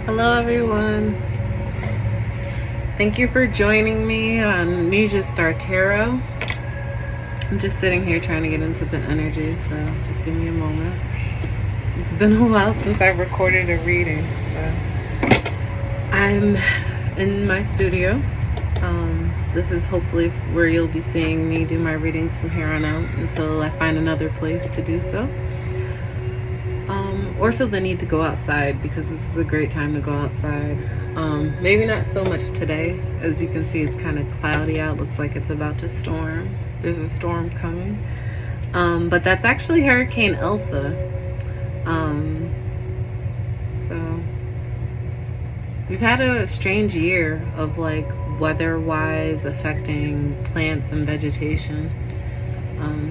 Hello everyone. Thank you for joining me on Nesia Tarot. I'm just sitting here trying to get into the energy, so just give me a moment. It's been a while since I recorded a reading, so I'm in my studio. This is hopefully where you'll be seeing me do my readings from here on out until I find another place to do so. Or feel the need to go outside, because this is a great time to go outside. Maybe not so much today. As you can see, it's kind of cloudy out. Looks like it's about to storm. There's a storm coming. But that's actually Hurricane Elsa. So we've had a strange year of like weather-wise affecting plants and vegetation.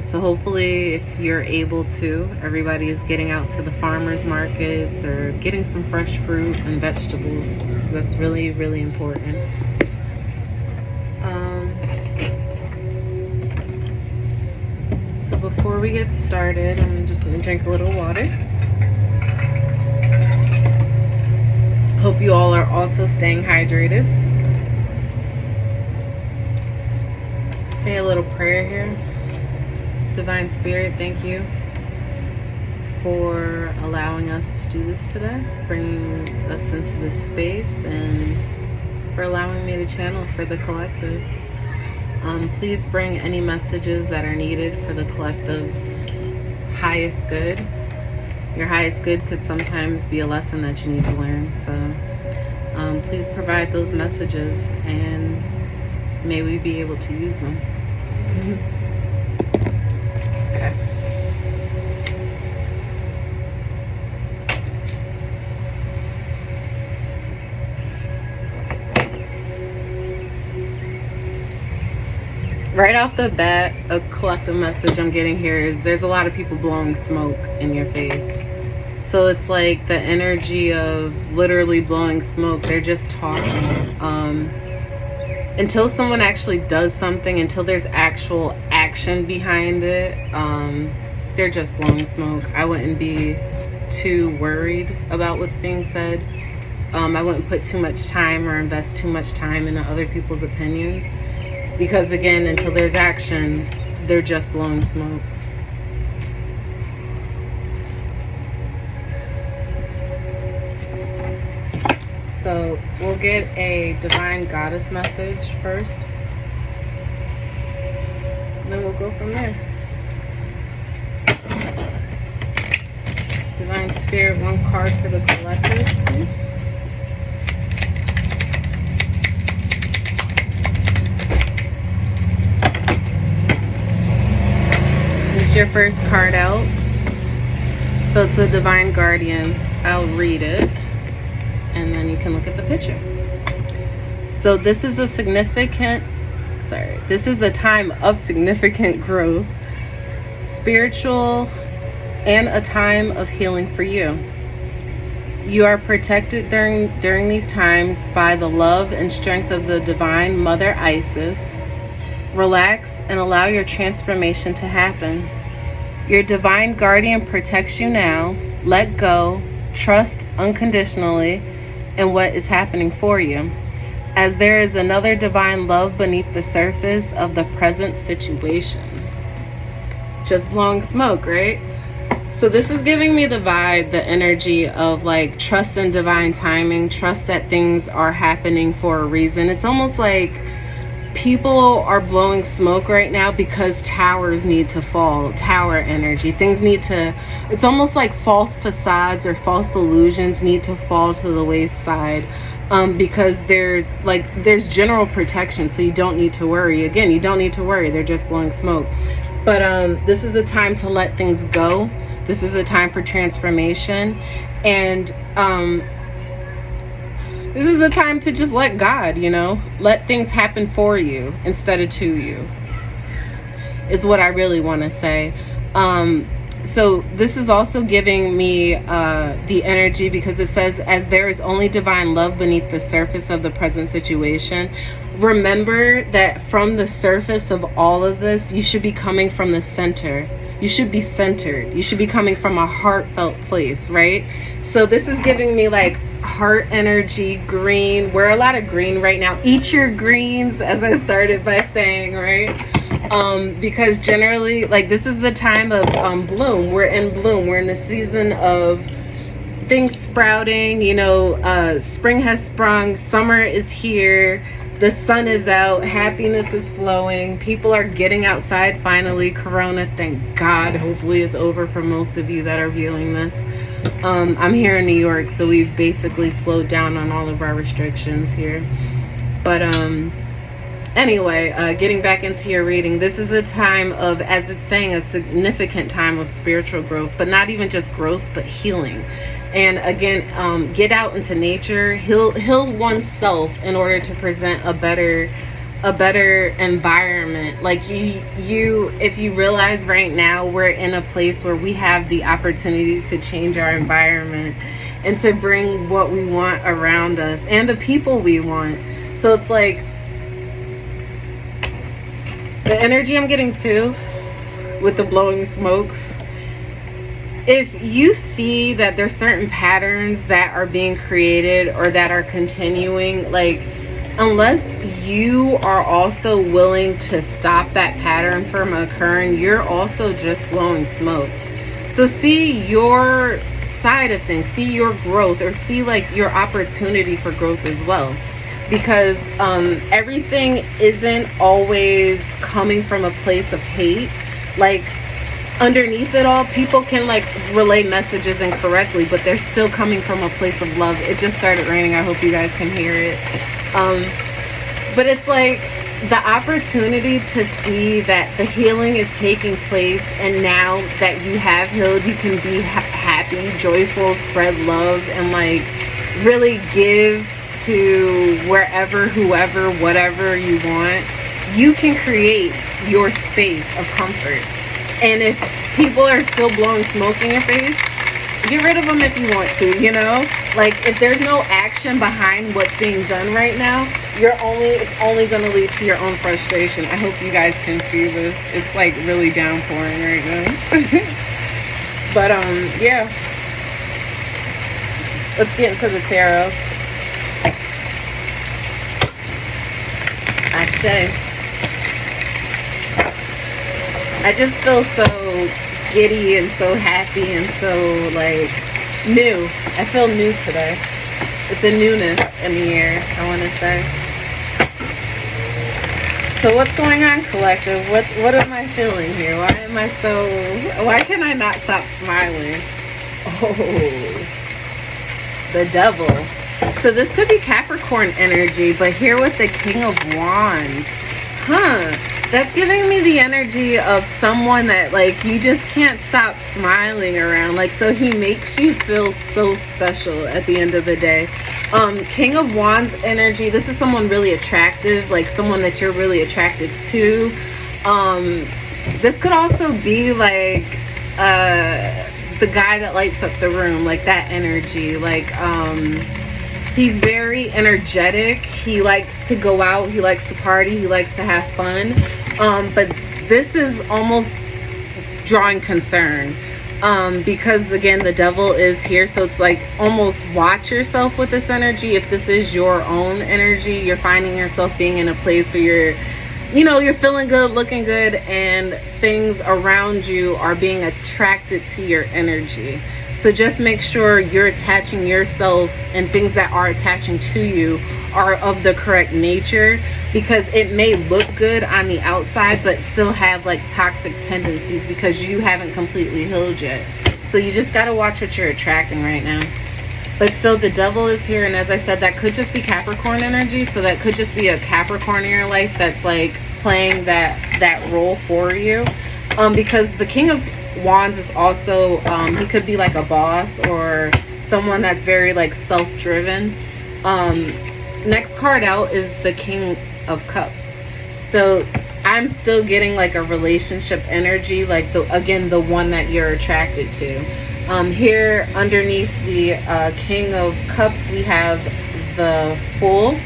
So hopefully if you're able to, everybody is getting out to the farmers markets or getting some fresh fruit and vegetables, because that's really, really important. So before we get started, I'm just going to drink a little water. Hope you all are also staying hydrated. Say a little prayer here. Divine Spirit, thank you for allowing us to do this today, bringing us into this space, and for allowing me to channel for the collective. Please bring any messages that are needed for the collective's highest good. Your highest good could sometimes be a lesson that you need to learn, so please provide those messages, and may we be able to use them. Okay. Right off the bat, a collective message I'm getting here is there's a lot of people blowing smoke in your face. So it's like the energy of literally blowing smoke. They're just talking. Until someone actually does something, until there's actual action behind it, they're just blowing smoke. I wouldn't be too worried about what's being said. I wouldn't put too much time or invest too much time into other people's opinions, because again, until there's action, they're just blowing smoke. So we'll get a divine goddess message first, and then we'll go from there. Divine Spirit, one card for the collective, please. This is your first card out. So it's the Divine Guardian. I'll read it, and then you can look at the picture. So this is a time of significant growth, spiritual, and a time of healing for you. You are protected during these times by the love and strength of the Divine Mother Isis. Relax and allow your transformation to happen. Your Divine Guardian protects you now. Let go, trust unconditionally in what is happening for you, as there is another divine love beneath the surface of the present situation. Just blowing smoke, right? So this is giving me the vibe, the energy of like trust in divine timing, trust that things are happening for a reason. It's almost like people are blowing smoke right now because towers need to fall, tower energy. Things need to, it's almost like false facades or false illusions need to fall to the wayside, because there's general protection, so you don't need to worry. Again, you don't need to worry, they're just blowing smoke. But this is a time to let things go. This is a time for transformation, and this is a time to just let God, let things happen for you instead of to you, is what I really want to say. So this is also giving me the energy, because it says, as there is only divine love beneath the surface of the present situation. Remember that from the surface of all of this, you should be coming from the center. You should be centered. You should be coming from a heartfelt place, right? So this is giving me like heart energy, green. We're a lot of green right now. Eat your greens, as I started by saying, right? Because generally, like, this is the time of bloom. We're in bloom. We're in the season of things sprouting. You know, spring has sprung. Summer is here. The sun is out. Happiness is flowing. People are getting outside finally. Corona, thank God, hopefully is over for most of you that are viewing this. I'm here in New York, so we've basically slowed down on all of our restrictions here. But anyway, getting back into your reading, this is a time of, as it's saying, a significant time of spiritual growth, but not even just growth, but healing. And again, get out into nature, heal oneself in order to present a better environment. Like if you realize right now we're in a place where we have the opportunity to change our environment and to bring what we want around us and the people we want. So it's like the energy I'm getting too with the blowing smoke. If you see that there's certain patterns that are being created or that are continuing, like, unless you are also willing to stop that pattern from occurring, you're also just blowing smoke. So see your side of things, see your growth, or see like your opportunity for growth as well. Because everything isn't always coming from a place of hate. Like, underneath it all, people can like relay messages incorrectly, but they're still coming from a place of love. It just started raining. I hope you guys can hear it. But it's like the opportunity to see that the healing is taking place, and now that you have healed, you can be happy, joyful, spread love, and like really give to wherever, whoever, whatever you want. You can create your space of comfort. And if people are still blowing smoke in your face, get rid of them if you want to, you know? Like, if there's no action behind what's being done right now, it's only going to lead to your own frustration. I hope you guys can see this. It's like really downpouring right now. But yeah. Let's get into the tarot. Ashe. I just feel so giddy and so happy and so like new. I feel new today. It's a newness in the air, I want to say. So what's going on, collective? What am I feeling here? Why can I not stop smiling? Oh, the devil. So this could be Capricorn energy, but here with the King of Wands. That's giving me the energy of someone that like you just can't stop smiling around. Like, so he makes you feel so special at the end of the day. King of Wands energy, this is someone really attractive, like someone that you're really attracted to. This could also be like the guy that lights up the room, like that energy. Like he's very energetic. He likes to go out. He likes to party. He likes to have fun. But this is almost drawing concern. Because again, the devil is here. So it's like almost watch yourself with this energy. If this is your own energy, you're finding yourself being in a place where you're feeling good, looking good, and things around you are being attracted to your energy. So just make sure you're attaching yourself, and things that are attaching to you are of the correct nature, because it may look good on the outside but still have like toxic tendencies because you haven't completely healed yet. So you just got to watch what you're attracting right now. But so the devil is here, and as I said, that could just be Capricorn energy. So that could just be a Capricorn in your life that's like playing that role for you. Because the King of Wands is also he could be like a boss or someone that's very like self-driven. Next card out is the King of Cups. So I'm still getting like a relationship energy, like the one that you're attracted to. Here underneath the King of Cups we have the Fool.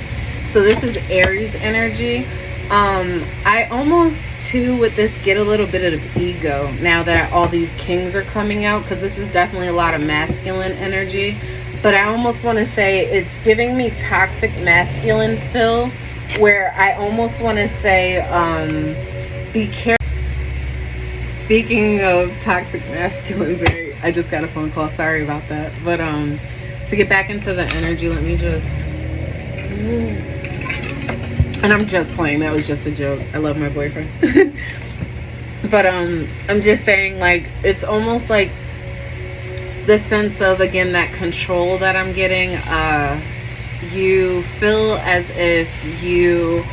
So this is Aries energy. I almost too with this get a little bit of ego now that all these kings are coming out, because this is definitely a lot of masculine energy. but I almost want to say it's giving me toxic masculine feel, where I almost want to say be careful. Speaking of toxic masculines, right? I just got a phone call. Sorry about that. But to get back into the energy, let me just... And I'm just playing. That was just a joke. I love my boyfriend. But I'm just saying, like, it's almost like the sense of, again, that control that I'm getting. You feel as if you...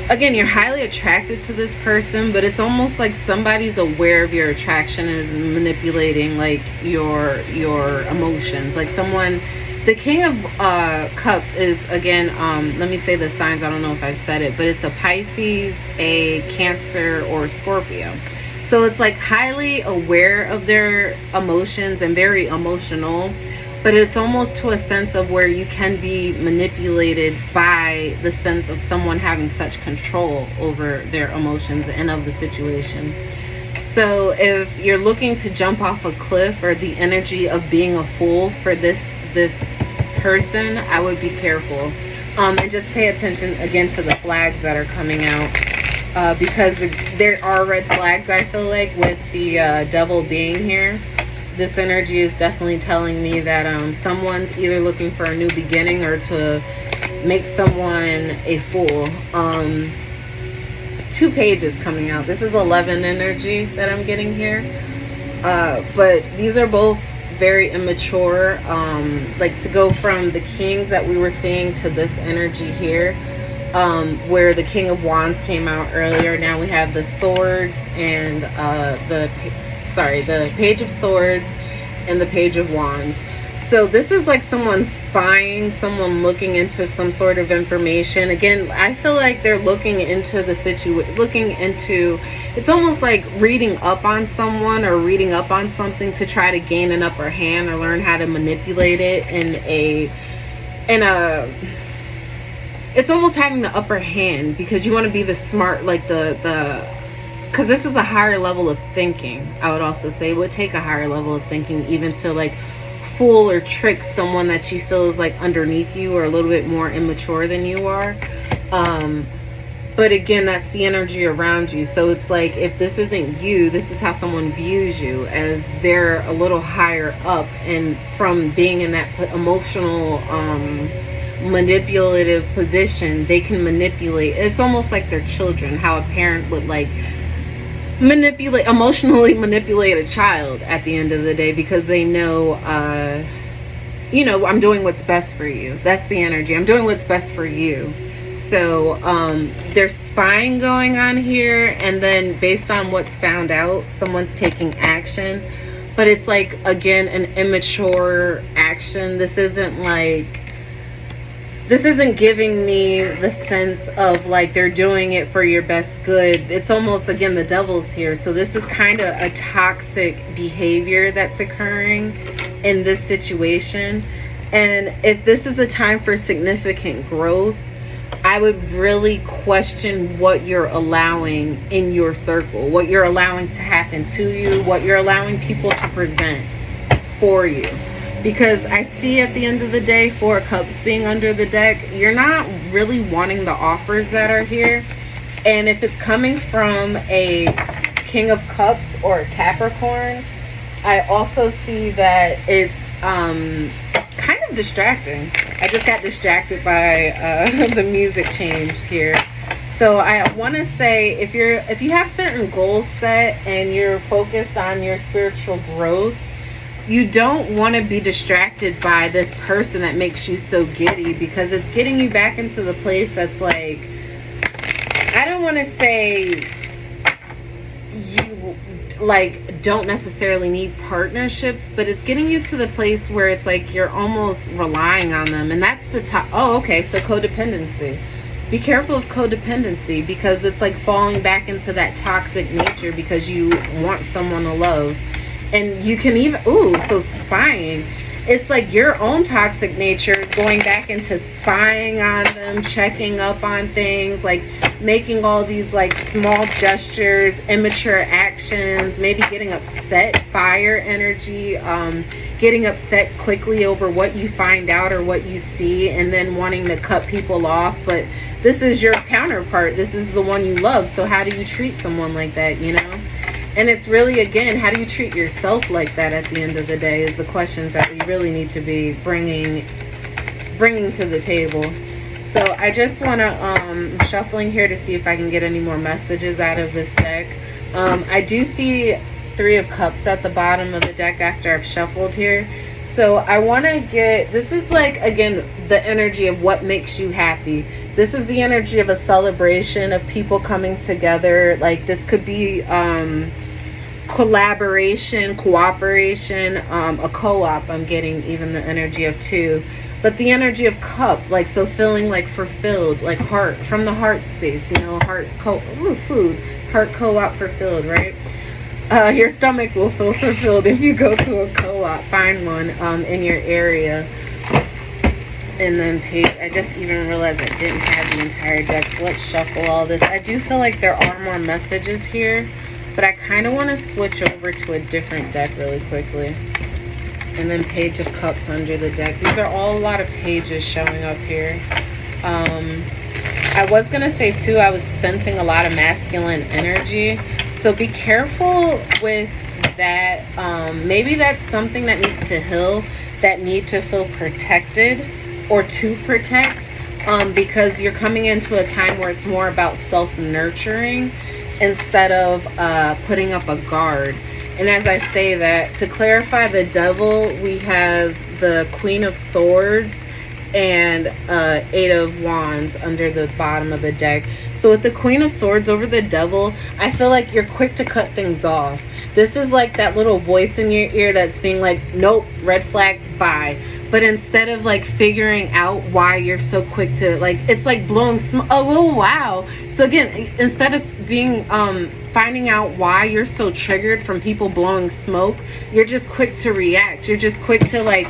Again, you're highly attracted to this person, but it's almost like somebody's aware of your attraction and is manipulating, like, your emotions. Like someone... The King of Cups is, again, let me say the signs. I don't know if I've said it, but it's a Pisces, a Cancer, or a Scorpio. So it's like highly aware of their emotions and very emotional. But it's almost to a sense of where you can be manipulated by the sense of someone having such control over their emotions and of the situation. So if you're looking to jump off a cliff, or the energy of being a fool for this person, I would be careful. And just pay attention again to the flags that are coming out. Because there are red flags, I feel like, with the devil being here. This energy is definitely telling me that someone's either looking for a new beginning or to make someone a fool. 2 pages coming out. This is 11 energy that I'm getting here. But these are both very immature. Like to go from the kings that we were seeing to this energy here, where the King of Wands came out earlier. Now we have the swords and the Page of Swords and the Page of Wands. So this is like someone spying, someone looking into some sort of information. Again, I feel like they're looking into the situation, it's almost like reading up on someone or reading up on something to try to gain an upper hand or learn how to manipulate it it's almost having the upper hand, because you want to be the smart, like because this is a higher level of thinking. I would also say it would take a higher level of thinking even to like fool or trick someone that you feel is like underneath you or a little bit more immature than you are. But again, that's the energy around you. So it's like, if this isn't you, this is how someone views you, as they're a little higher up, and from being in that emotional manipulative position, they can manipulate. It's almost like their children, how a parent would like emotionally manipulate a child at the end of the day, because they know I'm doing what's best for you. That's the energy. I'm doing what's best for you. So there's spying going on here, and then based on what's found out, someone's taking action. But it's like, again, an immature action. This isn't giving me the sense of like they're doing it for your best good. It's almost, again, the devil's here. So this is kind of a toxic behavior that's occurring in this situation. And if this is a time for significant growth, I would really question what you're allowing in your circle, what you're allowing to happen to you, what you're allowing people to present for you. Because I see at the end of the day, 4 Cups being under the deck, you're not really wanting the offers that are here. And if it's coming from a King of Cups or a Capricorn, I also see that it's kind of distracting. I just got distracted by the music change here. So I want to say, if you have certain goals set and you're focused on your spiritual growth, you don't want to be distracted by this person that makes you so giddy, because it's getting you back into the place that's like, I don't want to say you like don't necessarily need partnerships, but it's getting you to the place where it's like you're almost relying on them. And that's the top. Oh, okay. So codependency. Be careful of codependency, because it's like falling back into that toxic nature because you want someone to love. And you can even, so spying. It's like your own toxic nature is going back into spying on them, checking up on things, like making all these like small gestures, immature actions, maybe getting upset, fire energy, getting upset quickly over what you find out or what you see, and then wanting to cut people off. But this is your counterpart. This is the one you love. So how do you treat someone like that, you know? And it's really, again, how do you treat yourself like that at the end of the day is the questions that we really need to be bringing to the table. So I just want to, I'm shuffling here to see if I can get any more messages out of this deck. I do see 3 of Cups at the bottom of the deck after I've shuffled here. So I want to get, this is like, again, the energy of what makes you happy. This is the energy of a celebration, of people coming together. Like this could be collaboration, cooperation, a co-op. I'm getting even the energy of 2. But the energy of Cup, like, so feeling like fulfilled, like heart, from the heart space, you know, heart food, heart co-op fulfilled, right? Your stomach will feel fulfilled if you go to a co-op. Find one in your area. And then page, I just even realized I didn't have the entire deck, so let's shuffle all this. I do feel like there are more messages here, but I kind of want to switch over to a different deck really quickly. And then Page of Cups under the deck. These are all a lot of pages showing up here. I was going to say too, I was sensing a lot of masculine energy. So be careful with that. Maybe that's something that needs to heal, that need to feel protected or to protect. Because you're coming into a time where it's more about self-nurturing instead of putting up a guard. And as I say that, to clarify the Devil, we have the Queen of Swords and 8 of Wands under the bottom of the deck. So with the Queen of Swords over the Devil, I feel like you're quick to cut things off. This is like that little voice in your ear that's being like, nope, red flag, bye. But instead of like figuring out why you're so quick to, like, it's like blowing smoke. Oh, wow. So again, instead of being finding out why you're so triggered from people blowing smoke, you're just quick to react. You're just quick to, like,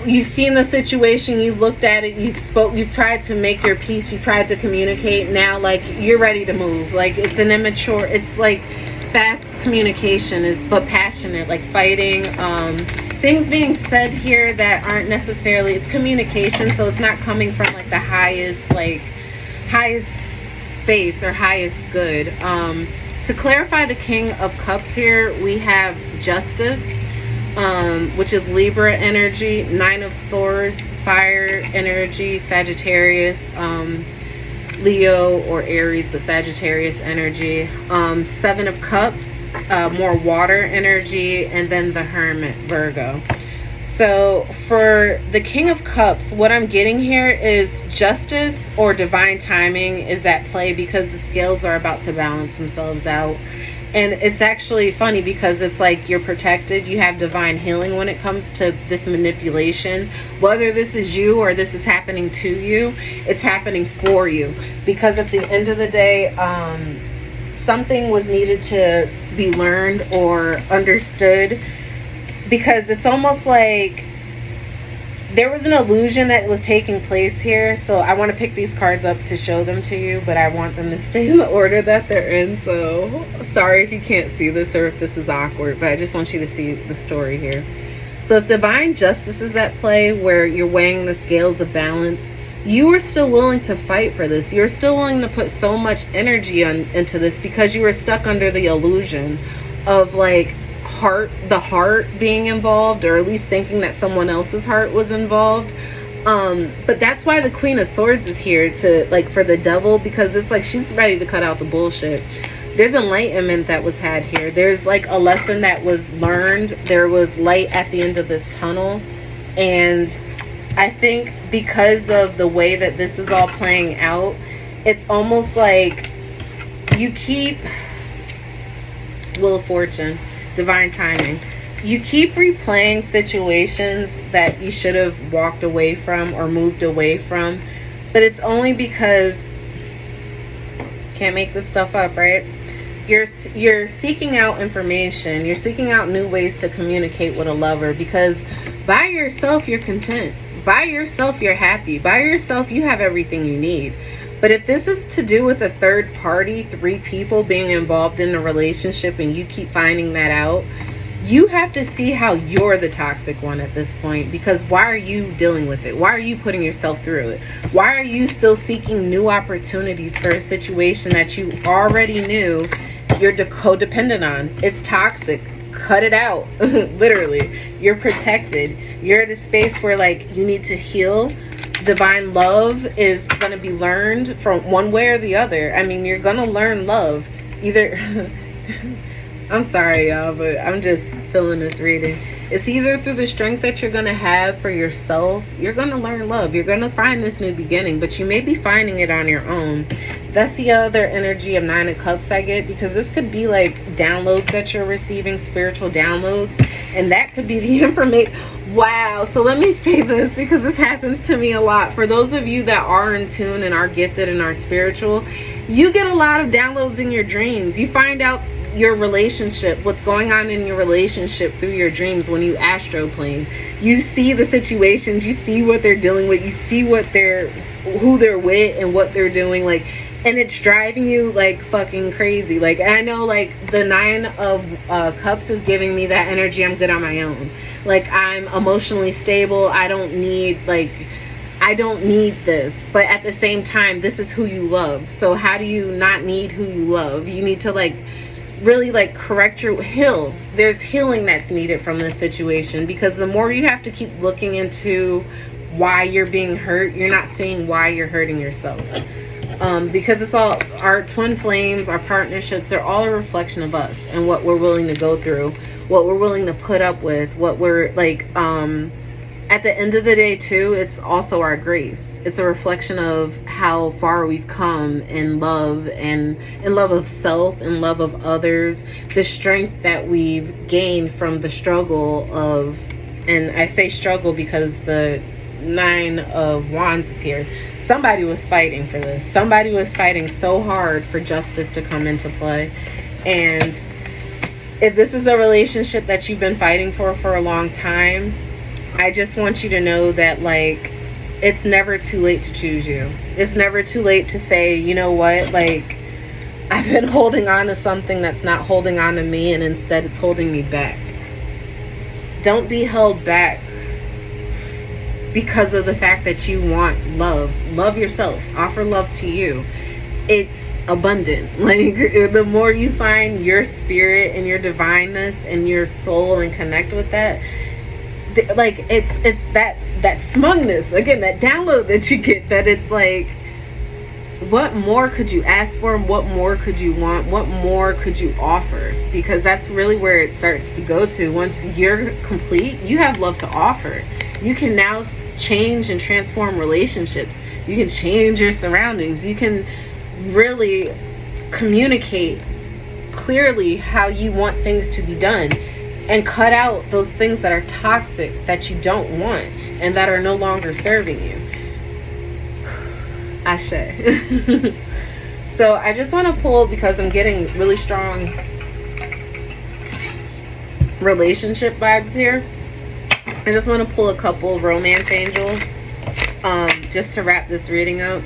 you've seen the situation, you've looked at it, you've tried to make your peace, you've tried to communicate. Now, like, you're ready to move. Like, it's an immature, it's like fast communication is but passionate, like fighting, things being said here that aren't necessarily, it's communication, so it's not coming from like the highest space or highest good. To clarify the King of Cups here, we have Justice, which is Libra energy, 9 of Swords, fire energy, Sagittarius, Leo or Aries, but Sagittarius energy, 7 of Cups, more water energy, and then the Hermit, Virgo. So for the King of Cups, what I'm getting here is justice or divine timing is at play because the scales are about to balance themselves out. And it's actually funny because it's like you're protected. You have divine healing when it comes to this manipulation. Whether this is you or this is happening to you, it's happening for you. Because at the end of the day, something was needed to be learned or understood. Because it's almost like there was an illusion that was taking place here. So I want to pick these cards up to show them to you, but I want them to stay in the order that they're in. So sorry if you can't see this or if this is awkward, but I just want you to see the story here. So if divine justice is at play, where you're weighing the scales of balance, you are still willing to fight for this. You're still willing to put so much energy into this because you were stuck under the illusion of like the heart being involved, or at least thinking that someone else's heart was involved. But that's why the Queen of Swords is here to, like, for the Devil, because it's like she's ready to cut out the bullshit. There's enlightenment that was had here. There's like a lesson that was learned. There was light at the end of this tunnel. And I think because of the way that this is all playing out, it's almost like you keep Wheel of Fortune, divine timing. You keep replaying situations that you should have walked away from or moved away from, but it's only because can't make this stuff up, right? You're seeking out information. You're seeking out new ways to communicate with a lover, because by yourself you're content. By yourself you're happy. By yourself you have everything you need. But if this is to do with a third party, 3 people being involved in a relationship, and you keep finding that out, You have to see how you're the toxic one at this point, because why are you dealing with it? Why are you putting yourself through it? Why are you still seeking new opportunities for a situation that you already knew you're codependent on? It's toxic. Cut it out. Literally. You're protected. You're at a space where like you need to heal. Divine love is going to be learned from one way or the other. I mean, you're going to learn love either. I'm sorry, y'all, but I'm just feeling this reading. It's either through the strength that you're going to have for yourself. You're going to learn love. You're going to find this new beginning, but you may be finding it on your own. That's the other energy of Nine of Cups I get, because this could be like downloads that you're receiving, spiritual downloads, and that could be the information. Wow. So let me say this, because this happens to me a lot. For those of you that are in tune and are gifted and are spiritual, you get a lot of downloads in your dreams. You find out your relationship, what's going on in your relationship through your dreams when you astroplane. You see the situations, you see what they're dealing with, you see who they're with and what they're doing, like, and it's driving you like fucking crazy. Like, I know like the Nine of Cups is giving me that energy. I'm good on my own. Like, I'm emotionally stable. I don't need this, but at the same time, this is who you love. So how do you not need who you love? You need to like really like correct your heal. There's healing that's needed from this situation, because the more you have to keep looking into why you're being hurt, you're not seeing why you're hurting yourself. Because it's all our twin flames, our partnerships, they're all a reflection of us and what we're willing to go through, what we're willing to put up with, what we're like, at the end of the day too, it's also our grace. It's a reflection of how far we've come in love, and in love of self, in love of others, the strength that we've gained from the struggle of, and I say struggle because the Nine of Wands is here. Somebody was fighting for this. Somebody was fighting so hard for justice to come into play. And if this is a relationship that you've been fighting for a long time, I just want you to know that, like, it's never too late to choose you. It's never too late to say, you know what, like, I've been holding on to something that's not holding on to me, and instead it's holding me back. Don't be held back because of the fact that you want love. Love yourself. Offer love to you. It's abundant. Like, the more you find your spirit and your divineness and your soul and connect with that, like, it's that smugness, again, that download that you get, that it's like, what more could you ask for? What more could you want? What more could you offer? Because that's really where it starts to go to. Once you're complete, you have love to offer. You can now change and transform relationships. You can change your surroundings. You can really communicate clearly how you want things to be done, and cut out those things that are toxic, that you don't want, and that are no longer serving you. Ashe. So I just want to pull, because I'm getting really strong relationship vibes here. I just want to pull a couple romance angels, just to wrap this reading up.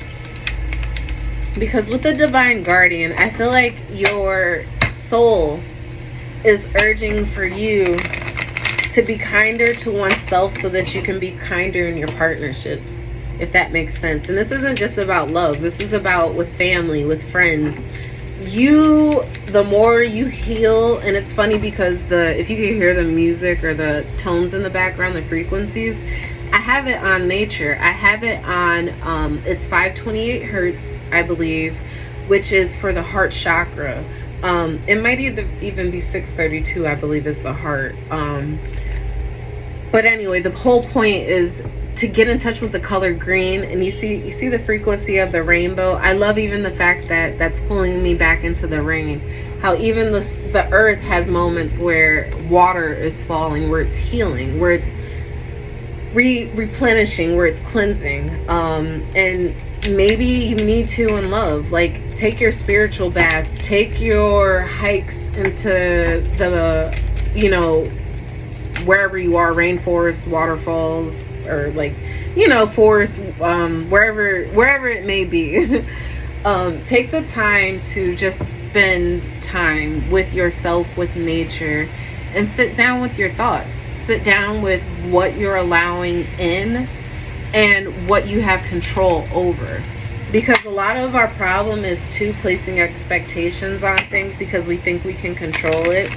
Because with the Divine Guardian, I feel like your soul is urging for you to be kinder to oneself so that you can be kinder in your partnerships, if that makes sense. And this isn't just about love. This is about with family, with friends. The more you heal, and it's funny because if you can hear the music or the tones in the background, the frequencies, I have it on nature. I have it on, it's 528 hertz, I believe, which is for the heart chakra. It might even be 632, I believe, is the heart. But anyway, the whole point is to get in touch with the color green, and you see the frequency of the rainbow. I love even the fact that that's pulling me back into the rain. How even the earth has moments where water is falling, where it's healing, where it's replenishing, where it's cleansing. And maybe you need to in love, like, take your spiritual baths, take your hikes into the, wherever you are, rainforest, waterfalls, or like, forest, wherever it may be. Take the time to just spend time with yourself, with nature, and sit down with your thoughts. Sit down with what you're allowing in and what you have control over. Because a lot of our problem is too placing expectations on things because we think we can control it.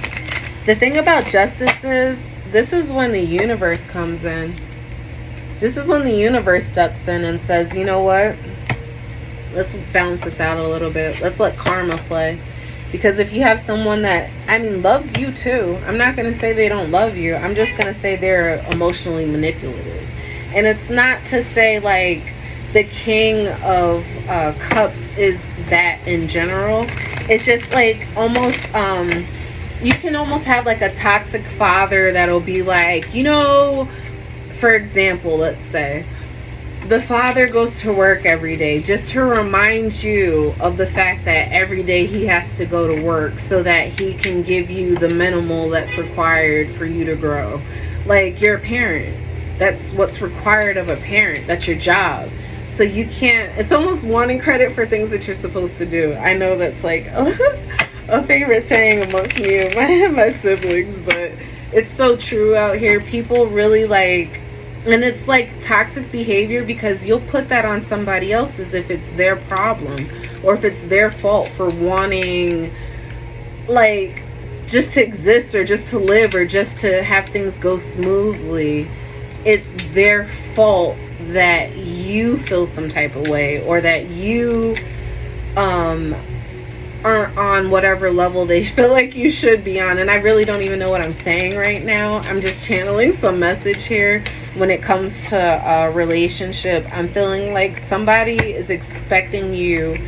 The thing about justice is, this is when the universe comes in. This is when the universe steps in and says, you know what? Let's balance this out a little bit. Let's let karma play. Because if you have someone that, loves you too. I'm not going to say they don't love you. I'm just going to say they're emotionally manipulative. And it's not to say like the King of Cups is that in general. It's just like almost, you can almost have like a toxic father that'll be like, for example, let's say the father goes to work every day just to remind you of the fact that every day he has to go to work so that he can give you the minimal that's required for you to grow. Like, you're a parent. That's what's required of a parent. That's your job. So you can't, it's almost wanting credit for things that you're supposed to do. I know that's like a favorite saying amongst me and my siblings, but it's so true out here. People really like, and it's like toxic behavior because you'll put that on somebody else as if it's their problem or if it's their fault for wanting like just to exist or just to live or just to have things go smoothly. It's their fault that you feel some type of way or that you aren't on whatever level they feel like you should be on. And I really don't even know what I'm saying right now. I'm just channeling some message here. When it comes to a relationship, I'm feeling like somebody is expecting you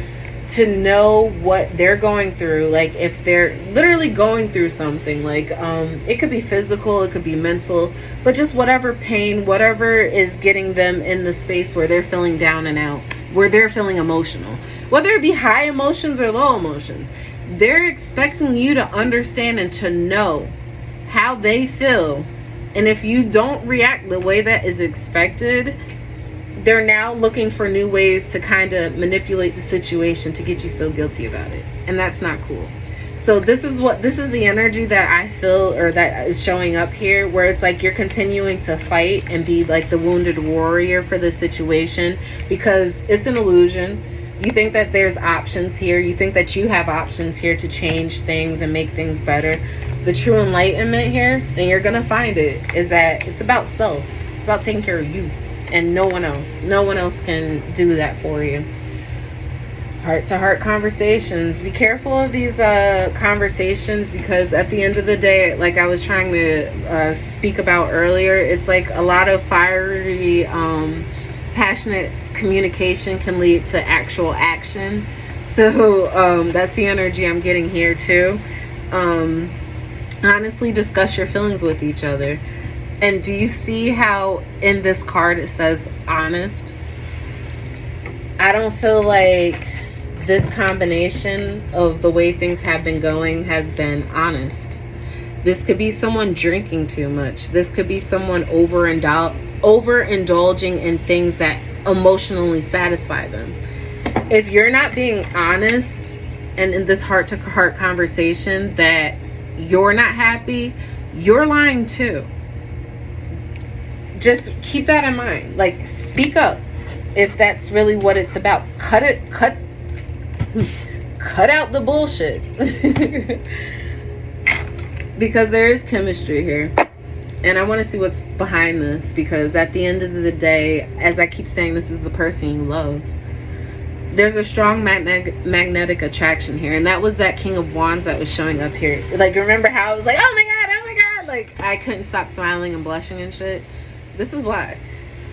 to know what they're going through. Like if they're literally going through something, like it could be physical, it could be mental, but just whatever pain, whatever is getting them in the space where they're feeling down and out, where they're feeling emotional, whether it be high emotions or low emotions, they're expecting you to understand and to know how they feel. And if you don't react the way that is expected, they're now looking for new ways to kind of manipulate the situation to get you to feel guilty about it. And that's not cool. So this is the energy that I feel, or that is showing up here, where it's like you're continuing to fight and be like the wounded warrior for the situation because it's an illusion. You think that there's options here. You think that you have options here to change things and make things better. The true enlightenment here, and you're going to find it, is that it's about self. It's about taking care of you and no one else. No one else can do that for you. Heart-to-heart conversations. Be careful of these conversations because at the end of the day, like I was trying to speak about earlier, it's like a lot of fiery, passionate communication can lead to actual action. So that's the energy I'm getting here too. Honestly, discuss your feelings with each other. And do you see how in this card it says honest? I don't feel like this combination of the way things have been going has been honest. This could be someone drinking too much. This could be someone overindulging in things that emotionally satisfy them. If you're not being honest and in this heart-to-heart conversation that you're not happy, you're lying too. Just keep that in mind. Like, speak up if that's really what it's about. Cut out the bullshit. Because there is chemistry here. And I want to see what's behind this, because at the end of the day, as I keep saying, this is the person you love. There's a strong magnetic attraction here. And that was that King of Wands that was showing up here. Like, remember how I was like, oh my God. Like, I couldn't stop smiling and blushing and shit. This is why.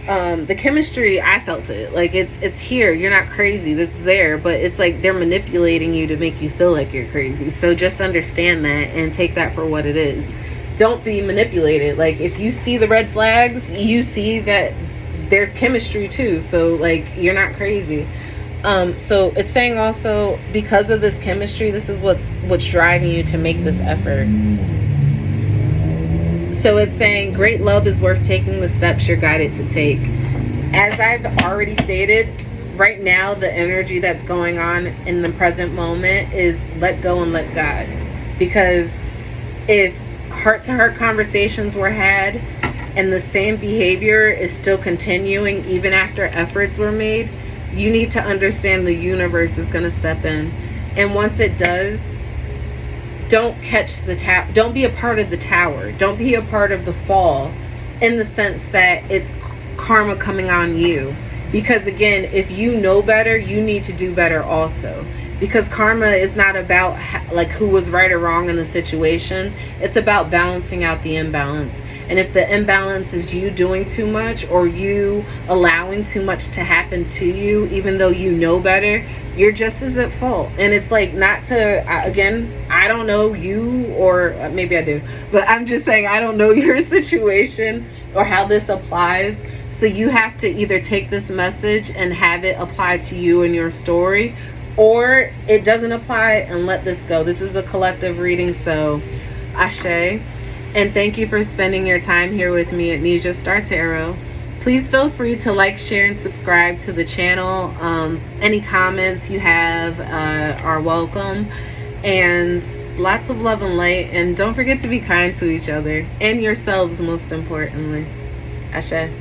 The chemistry, I felt it. Like, it's here. You're not crazy. This is there. But it's like they're manipulating you to make you feel like you're crazy. So just understand that and take that for what it is. Don't be manipulated. Like, if you see the red flags, you see that there's chemistry too. So, like, you're not crazy. So it's saying also, because of this chemistry, this is what's driving you to make this effort. So it's saying great love is worth taking the steps you're guided to take. As I've already stated, right now the energy that's going on in the present moment is let go and let God. Because if heart-to-heart conversations were had and the same behavior is still continuing even after efforts were made, you need to understand the universe is going to step in. And once it does, don't catch the don't be a part of the tower. Don't be a part of the fall, in the sense that it's karma coming on you. Because again, if you know better, you need to do better also. Because karma is not about like who was right or wrong in the situation. It's about balancing out the imbalance. And if the imbalance is you doing too much or you allowing too much to happen to you, even though you know better, you're just as at fault. And it's like, not to, again, I don't know you, or maybe I do, but I'm just saying I don't know your situation or how this applies. So you have to either take this message and have it apply to you and your story, or it doesn't apply and let this go. This is a collective reading, so ashe. And thank you for spending your time here with me at Nesia Star Tarot. Please feel free to like, share, and subscribe to the channel. Any comments you have are welcome. And lots of love and light. And don't forget to be kind to each other and yourselves, most importantly. Ashe.